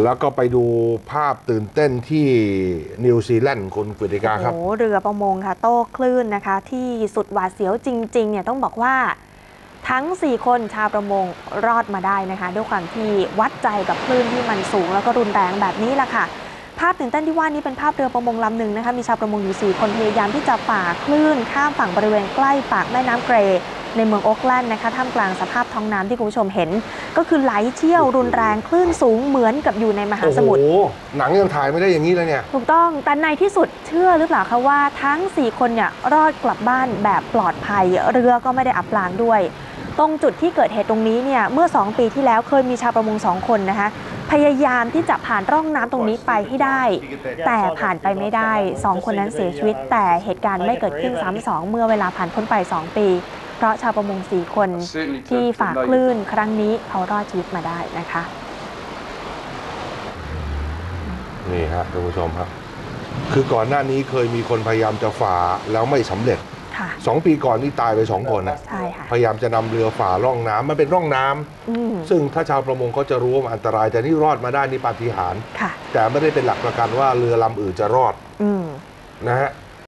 แล้วก็ไปดูภาพตื่นเต้นที่นิวซีแลนด์คุณกฤติกาครับโอ้เรือประมงค่ะโต้คลื่นนะคะที่สุดหวาดเสียวจริงๆเนี่ยต้องบอกว่าทั้ง4คนชาวประมงรอดมาได้นะคะด้วยความที่วัดใจกับคลื่นที่มันสูงแล้วก็รุนแรงแบบนี้แหละค่ะภาพตื่นเต้นที่ว่านี้เป็นภาพเรือประมงลำหนึ่งนะคะมีชาวประมงอยู่4คนพยายามที่จะฝ่าคลื่นข้ามฝั่งบริเวณใกล้ปากแม่น้ำเกรย์ในเมืองโอ๊คแลนด์นะคะท่ามกลางสภาพท้องน้ำที่คุณผู้ชมเห็นก็คือไหลเชี่ยวรุนแรงคลื่นสูงเหมือนกับอยู่ในมหาสมุทร โอ้โหหนังยังถ่ายไม่ได้อย่างนี้เลยเนี่ยถูกต้องแต่ในที่สุดเชื่อหรือเปล่าคะว่าทั้ง4คนเนี่ยรอดกลับบ้านแบบปลอดภัยเรือก็ไม่ได้อับปางด้วยตรงจุดที่เกิดเหตุตรงนี้เนี่ยเมื่อ2 ปีที่แล้วเคยมีชาวประมง2 คนนะคะพยายามที่จะผ่านร่องน้ำตรงนี้ไปให้ได้แต่ผ่านไปไม่ได้2 คนนั้นเสียชีวิตแต่เหตุการณ์ไม่เกิดขึ้นซ้ำสองเมื่อเวลาผ่านพ้นไป2 ปีเพราะชาวประมง4 คนที่ฝ่าคลื่นครั้งนี้เขารอดชีวิตมาได้นะคะนี่ฮะท่านผู้ชมครับคือก่อนหน้านี้เคยมีคนพยายามจะฝ่าแล้วไม่สำเร็จ2 ปีก่อนนี่ตายไป2 คนนะพยายามจะนำเรือฝ่าร่องน้ำมันเป็นร่องน้ำซึ่งถ้าชาวประมงเขาจะรู้ว่ามันอันตรายแต่นี่รอดมาได้นี่ปาฏิหาริย์แต่ไม่ได้เป็นหลักประกันว่าเรือลำอื่นจะรอดนะฮะ